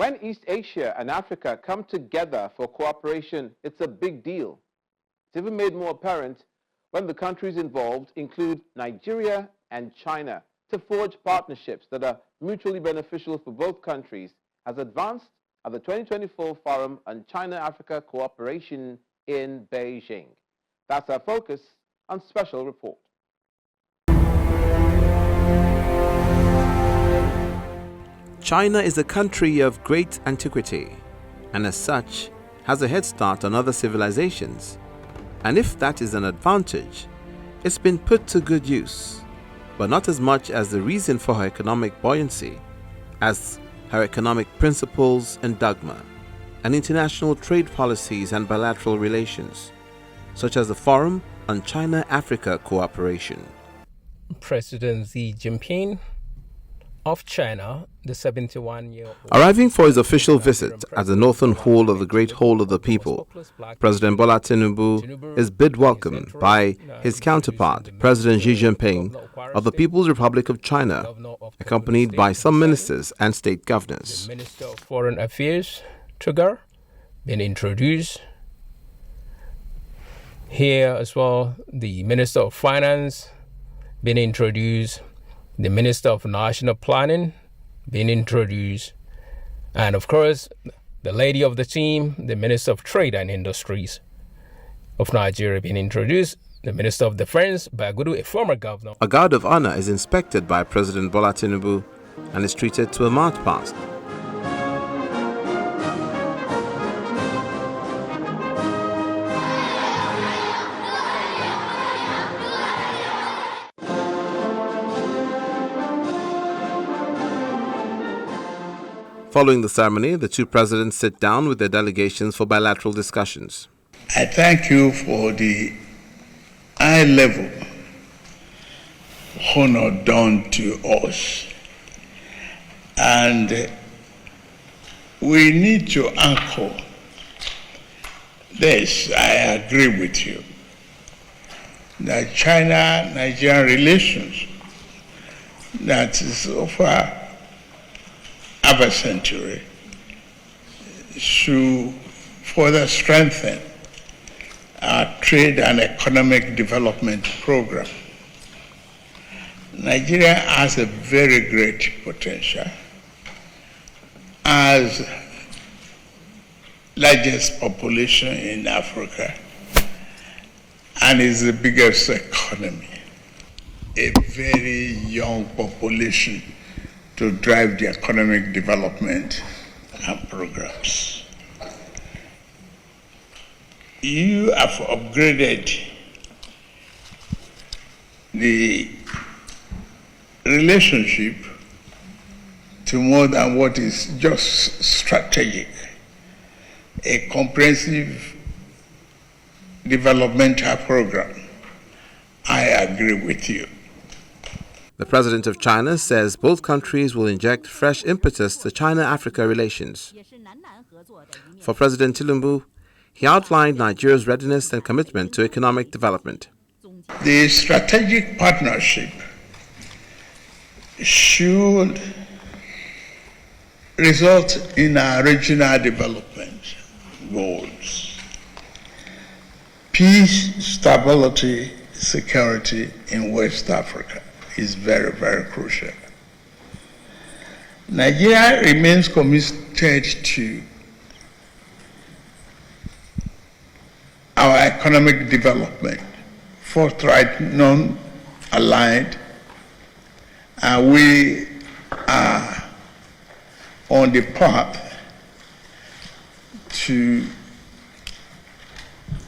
When East Asia and Africa come together for cooperation, it's a big deal. It's even made more apparent when the countries involved include Nigeria and China to forge partnerships that are mutually beneficial for both countries, as advanced at the 2024 Forum on China-Africa Cooperation in Beijing. That's our focus on Special Report. China is a country of great antiquity, and as such, has a head start on other civilizations. And if that is an advantage, it's been put to good use, but not as much as the reason for her economic buoyancy, as her economic principles and dogma, and international trade policies and bilateral relations, such as the Forum on China-Africa Cooperation. President Xi Jinping of China, the 71-year-old. Arriving for his official visit at the northern hall of the Great Hall of the People, President Bola Tinubu is bid welcome by his counterpart, President Xi Jinping of the People's Republic of China, accompanied by some ministers and state governors. The Minister of Foreign Affairs, Tugar, been introduced. Here as well, the Minister of Finance, been introduced. The Minister of National Planning being introduced, and of course the lady of the team, the Minister of Trade and Industries of Nigeria, being introduced, the Minister of Defense, Bagudu, a former governor. A guard of honor is inspected by President Bola Tinubu and is treated to a mouth pass. Following the ceremony, the two presidents sit down with their delegations for bilateral discussions. I thank you for the high level honor done to us. And we need to anchor this. I agree with you that China-Nigerian relations that is over half a century should further strengthen our trade and economic development program. Nigeria has a very great potential as largest population in Africa and is the biggest economy. A very young population to drive the economic development and programs. You have upgraded the relationship to more than what is just strategic, a comprehensive developmental program. I agree with you. The president of China says both countries will inject fresh impetus to China-Africa relations. For President Tinubu, he outlined Nigeria's readiness and commitment to economic development. The strategic partnership should result in our regional development goals. Peace, stability, security in West Africa is very, very crucial. Nigeria remains committed to our economic development, forthright, non-aligned, and we are on the path to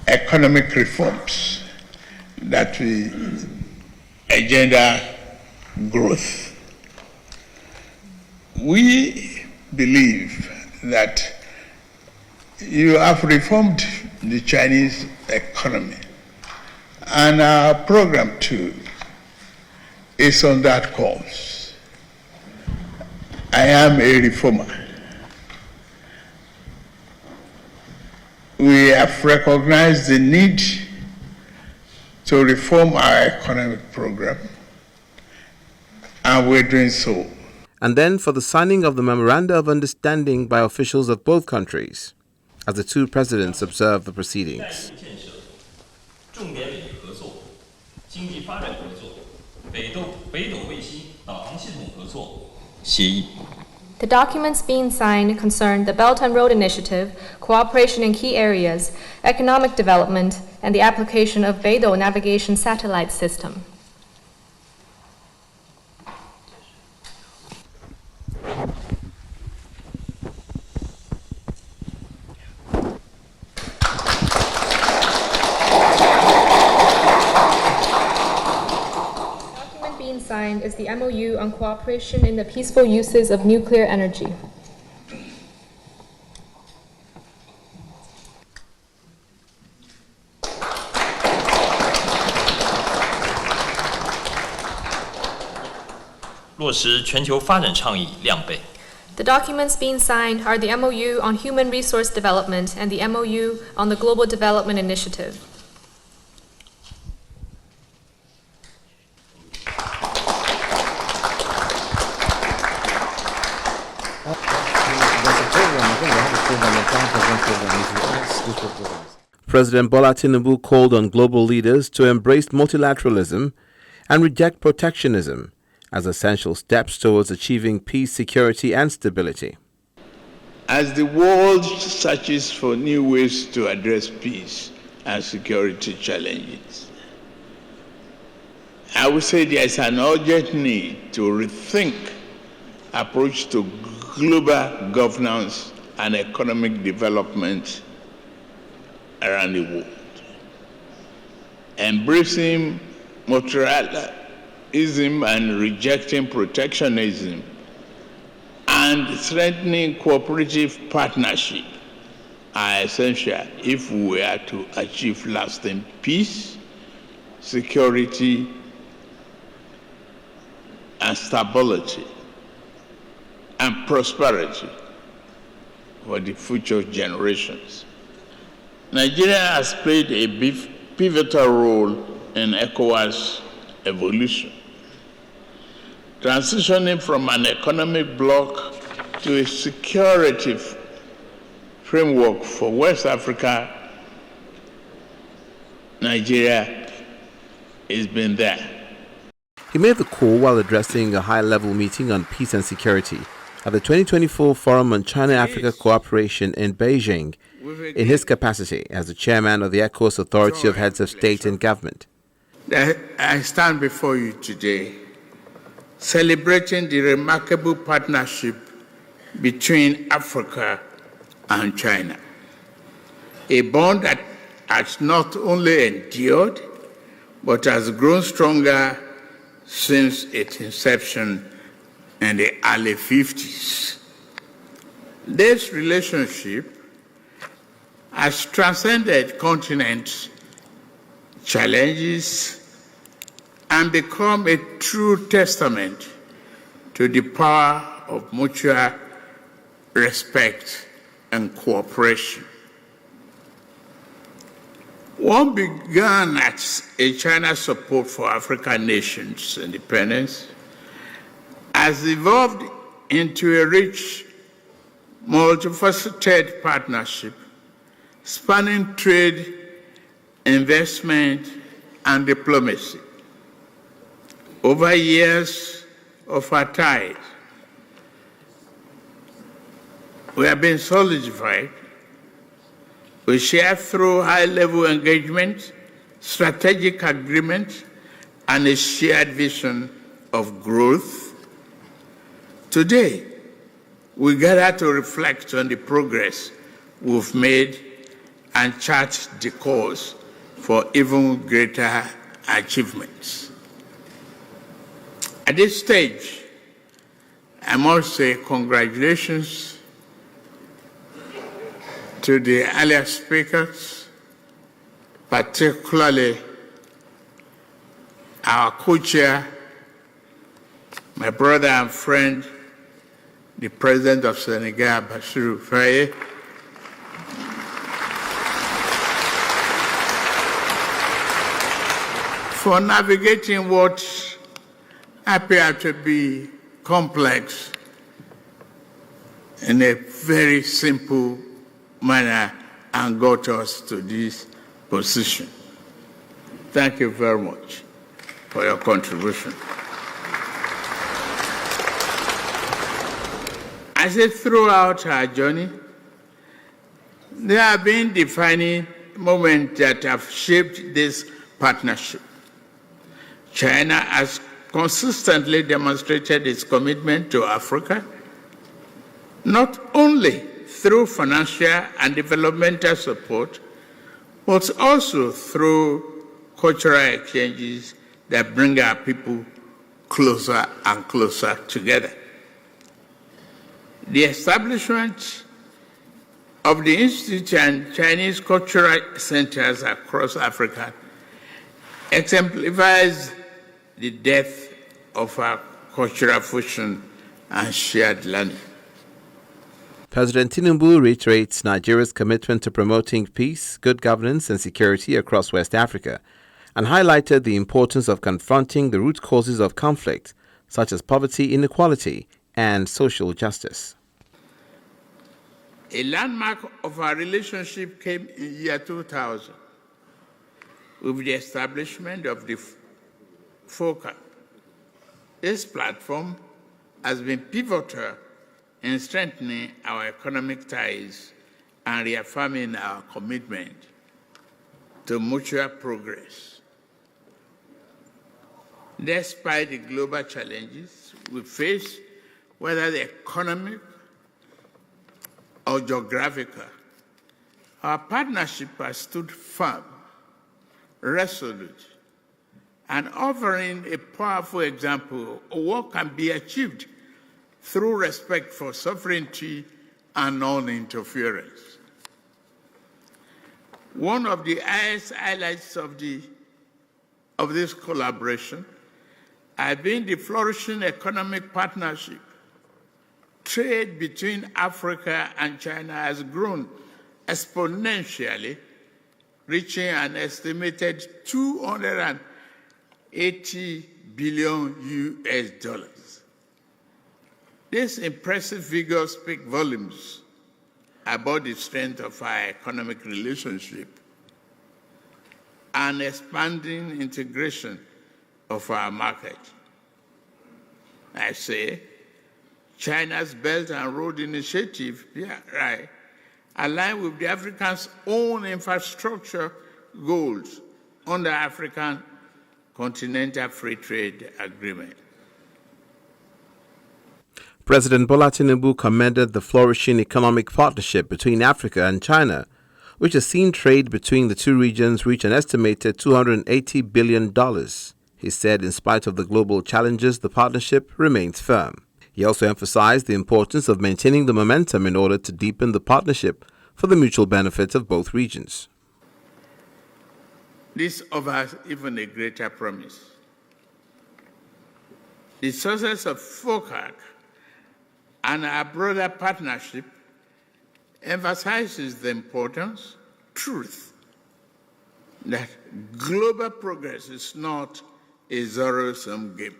economic reforms that will agenda growth. We believe that you have reformed the Chinese economy, and our program too is on that course. I am a reformer. We have recognized the need to reform our economic program, and we're doing so. and then for the signing of the Memoranda of Understanding by officials of both countries, as the two presidents observed the proceedings. The documents being signed concern the Belt and Road Initiative, cooperation in key areas, economic development, and the application of Beidou navigation satellite system. Signed is the MOU on cooperation in the peaceful uses of nuclear energy. The documents being signed are the MOU on human resource development and the MOU on the Global Development Initiative. President Bola Tinubu called on global leaders to embrace multilateralism and reject protectionism as essential steps towards achieving peace, security, and stability. As the world searches for new ways to address peace and security challenges, I would say there is an urgent need to rethink approach to global governance and economic development around the world. Embracing multilateralism and rejecting protectionism and strengthening cooperative partnership are essential if we are to achieve lasting peace, security, and stability and prosperity for the future generations. Nigeria has played a pivotal role in ECOWAS evolution, transitioning from an economic bloc to a security framework for West Africa. Nigeria has been there. He made the call while addressing a high-level meeting on peace and security at the 2024 Forum on China-Africa Cooperation in Beijing, in his capacity as the chairman of the ECOWAS Authority of Heads of State and Government. I stand before you today celebrating the remarkable partnership between Africa and China, a bond that has not only endured but has grown stronger since its inception in the early 50s. This relationship has transcended continents, challenges, and become a true testament to the power of mutual respect and cooperation. What began as a China support for African nations' independence has evolved into a rich, multifaceted partnership spanning trade, investment, and diplomacy. Over years of our ties, we have been solidified. We share through high-level engagement, strategic agreement, and a shared vision of growth. Today, we gather to reflect on the progress we've made and chart the course for even greater achievements. At this stage, I must say congratulations to the earlier speakers, particularly our co-chair, my brother and friend, the President of Senegal, Bassirou Faye, for navigating what appeared to be complex in a very simple manner and got us to this position. Thank you very much for your contribution. I said throughout our journey, there have been defining moments that have shaped this partnership. China has consistently demonstrated its commitment to Africa, not only through financial and developmental support, but also through cultural exchanges that bring our people closer and closer together. The establishment of the Institute and Chinese cultural centers across Africa exemplifies the depth of our cultural fusion and shared learning. President Tinubu reiterates Nigeria's commitment to promoting peace, good governance, and security across West Africa, and highlighted the importance of confronting the root causes of conflict, such as poverty, inequality, and social justice. A landmark of our relationship came in the year 2000 with the establishment of the FOCA. This platform has been pivotal in strengthening our economic ties and reaffirming our commitment to mutual progress. Despite the global challenges we face, whether the economic or geographical, our partnership has stood firm, resolute, and offering a powerful example of what can be achieved through respect for sovereignty and non-interference. One of the highest highlights of this collaboration has been the flourishing economic partnership. Trade between Africa and China has grown exponentially, reaching an estimated $280 billion US. These impressive figures speak volumes about the strength of our economic relationship and expanding integration of our market. I say, China's Belt and Road Initiative, aligned with the Africans' own infrastructure goals under African Continental Free Trade Agreement. President Bola Tinubu commended the flourishing economic partnership between Africa and China, which has seen trade between the two regions reach an estimated $280 billion. He said in spite of the global challenges, the partnership remains firm. He also emphasized the importance of maintaining the momentum in order to deepen the partnership for the mutual benefit of both regions. This offers even a greater promise. The success of FOCAC and our broader partnership emphasizes the importance, truth, that global progress is not a zero-sum game.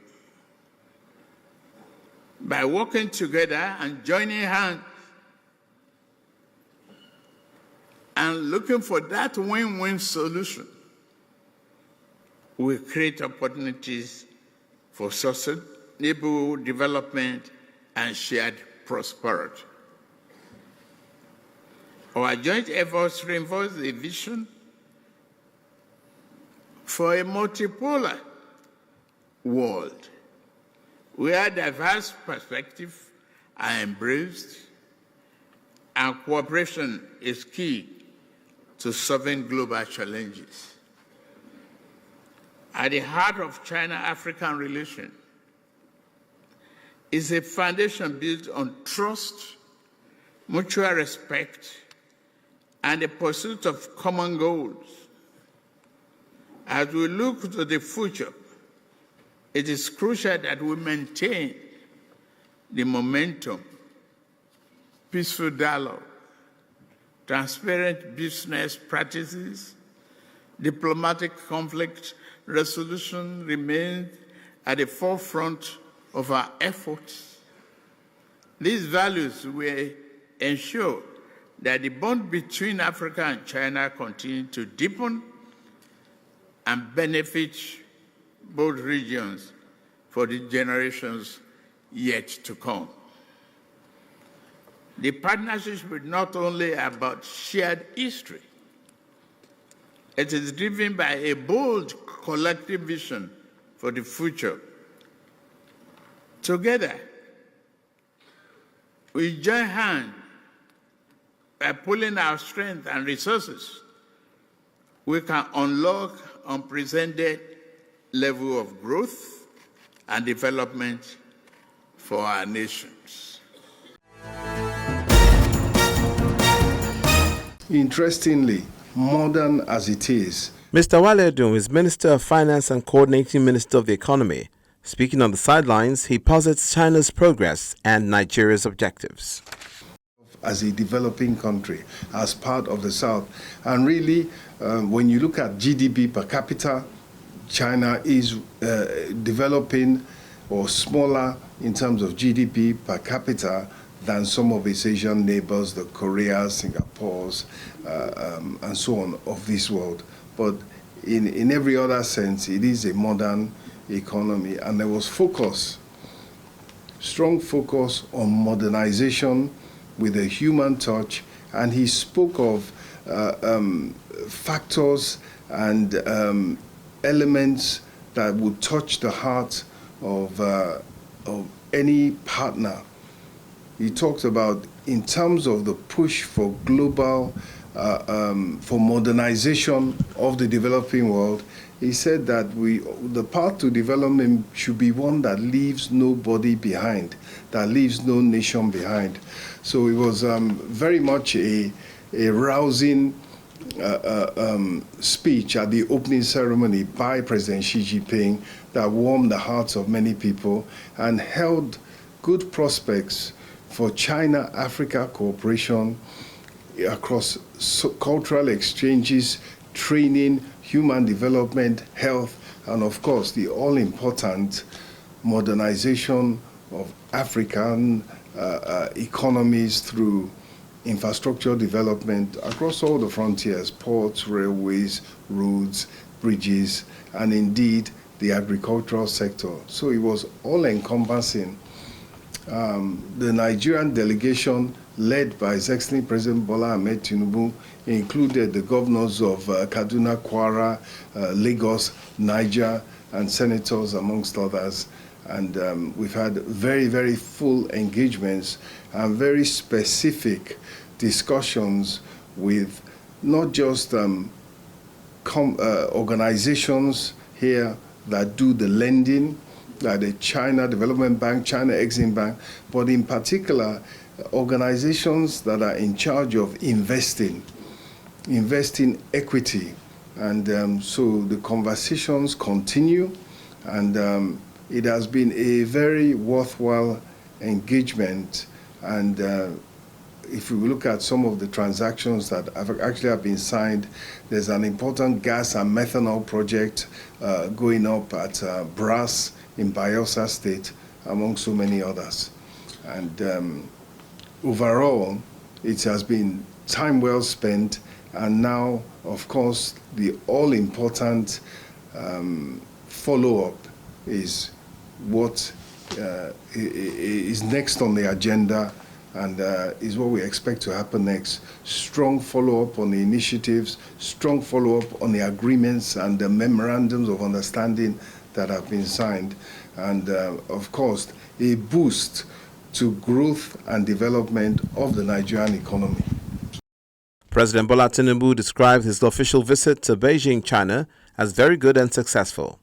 By working together and joining hands and looking for that win-win solution, we create opportunities for sustainable development and shared prosperity. Our joint efforts reinforce the vision for a multipolar world where diverse perspectives are embraced and cooperation is key to solving global challenges. At the heart of China-African relations is a foundation built on trust, mutual respect, and the pursuit of common goals. As we look to the future, it is crucial that we maintain the momentum, peaceful dialogue, transparent business practices, diplomatic conflict resolution remains at the forefront of our efforts. These values will ensure that the bond between Africa and China continue to deepen and benefit both regions for the generations yet to come. The partnership is not only about shared history, it is driven by a bold collective vision for the future. Together, we join hands by pooling our strength and resources. We can unlock unprecedented level of growth and development for our nations. Interestingly, modern as it is, Mr. Wale Edun is Minister of Finance and Coordinating Minister of the Economy. Speaking on the sidelines, he posits China's progress and Nigeria's objectives. As a developing country, as part of the South. And really, when you look at GDP per capita, China is developing or smaller in terms of GDP per capita than some of its Asian neighbors, the Koreas, Singapores, and so on of this world. But in every other sense, it is a modern economy. And there was strong focus on modernization with a human touch, and he spoke of factors and elements that would touch the heart of any partner. He talked about, in terms of the push for global, for modernization of the developing world, he said that the path to development should be one that leaves nobody behind, that leaves no nation behind. So it was very much a rousing speech at the opening ceremony by President Xi Jinping that warmed the hearts of many people and held good prospects for China-Africa cooperation across cultural exchanges, training, human development, health, and of course the all-important modernization of African economies through infrastructure development across all the frontiers, ports, railways, roads, bridges, and indeed the agricultural sector. So it was all-encompassing. The Nigerian delegation, led by His Excellency President Bola Ahmed Tinubu, included the governors of Kaduna, Kwara, Lagos, Niger, and senators, amongst others. And we've had very, very full engagements and very specific discussions with not just organizations here that do the lending, like the China Development Bank, China Exim Bank, but in particular, organizations that are in charge of investing equity. And so the conversations continue, and it has been a very worthwhile engagement. And if we look at some of the transactions that have been signed, there's an important gas and methanol project going up at Brass in Bayelsa State, among so many others. And overall, it has been time well spent, and now, of course, the all-important follow-up is what is next on the agenda, and is what we expect to happen next. Strong follow-up on the initiatives, strong follow-up on the agreements and the memorandums of understanding that have been signed, and of course, a boost to growth and development of the Nigerian economy. President Bola Tinubu described his official visit to Beijing, China, as very good and successful.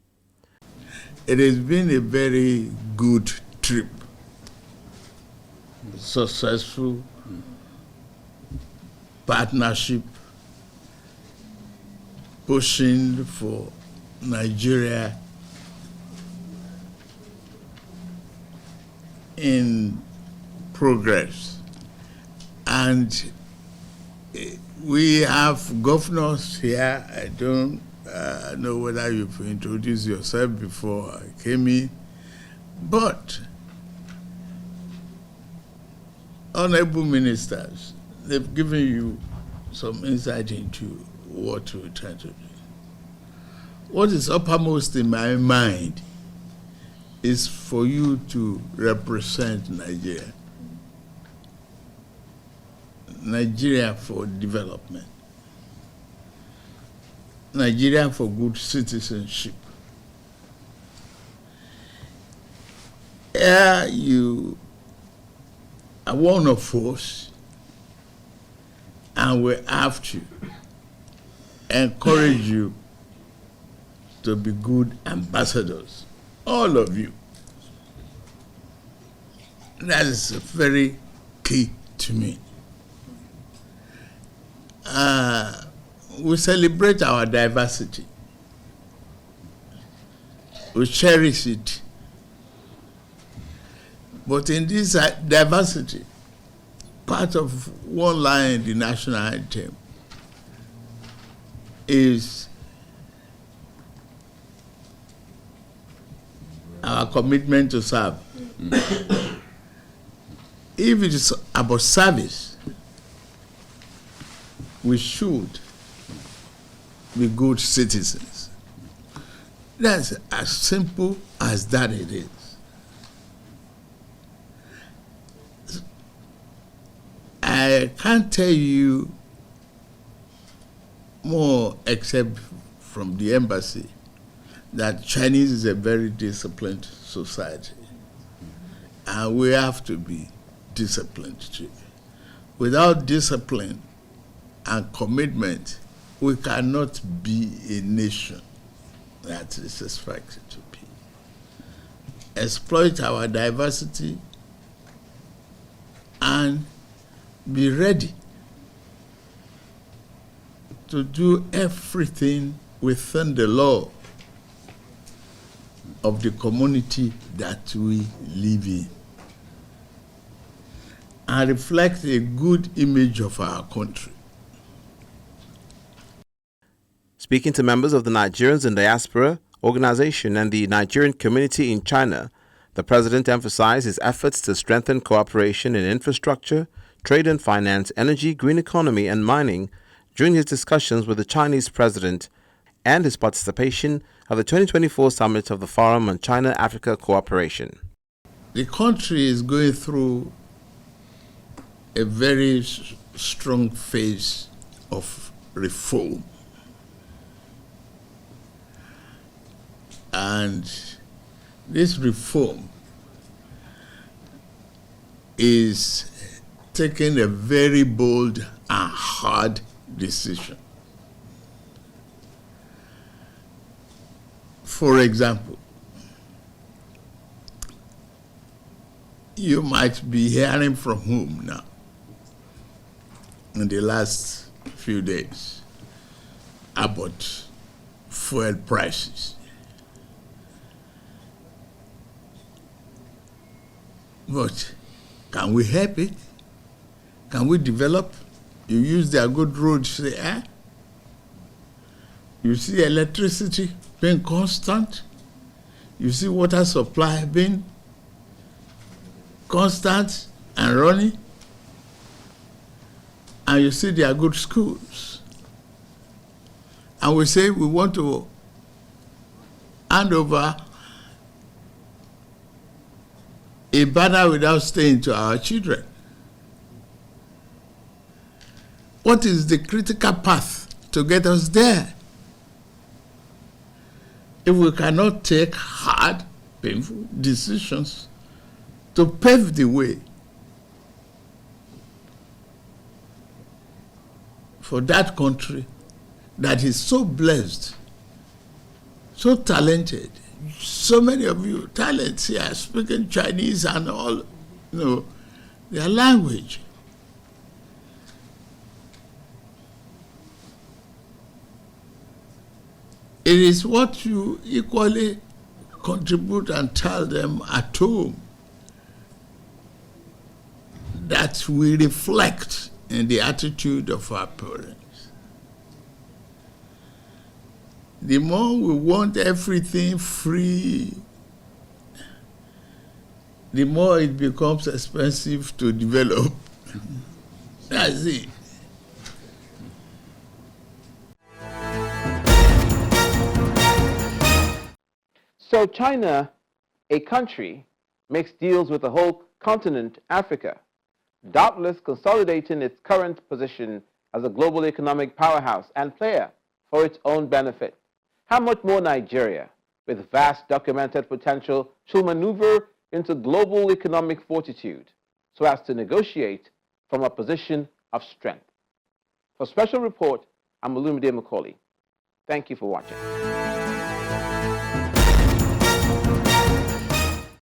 It has been a very good trip, successful partnership, pushing for Nigeria in progress. And we have governors here. I don't know whether you've introduced yourself before I came in. But honorable ministers, they've given you some insight into what we're trying to do. What is uppermost in my mind is for you to represent Nigeria. Nigeria for development. Nigeria for good citizenship. Here you are one of us, and we have to encourage you to be good ambassadors, all of you. That is very key to me. We celebrate our diversity. We cherish it. But in this diversity, part of one line in the national anthem is our commitment to serve. If it is about service, we should be good citizens. That's as simple as that it is. I can't tell you more except from the embassy that Chinese is a very disciplined society. And we have to be disciplined too. Without discipline and commitment, we cannot be a nation that is expected to be. Exploit our diversity and be ready to do everything within the law of the community that we live in and reflect a good image of our country. Speaking to members of the Nigerians in Diaspora organization and the Nigerian community in China, the president emphasized his efforts to strengthen cooperation in infrastructure, trade and finance, energy, green economy, and mining during his discussions with the Chinese president and his participation at the 2024 summit of the Forum on China-Africa Cooperation. The country is going through a very strong phase of reform. And this reform is taking a very bold and hard decision. For example, you might be hearing from home now in the last few days about fuel prices. But can we help it? Can we develop? You use their good roads there. You see electricity being constant. You see water supply being constant and running. And you see their good schools. And we say we want to hand over a banner without staying to our children. What is the critical path to get us there? If we cannot take hard, painful decisions to pave the way for that country that is so blessed, so talented, so many of you talents here speaking Chinese and all, their language. It is what you equally contribute and tell them at home that we reflect in the attitude of our parents. The more we want everything free, the more it becomes expensive to develop. That's it. So China, a country, makes deals with the whole continent, Africa, doubtless consolidating its current position as a global economic powerhouse and player for its own benefit. How much more Nigeria, with vast documented potential, should maneuver into global economic fortitude so as to negotiate from a position of strength? For Special Report, I'm Olumide Macaulay. Thank you for watching.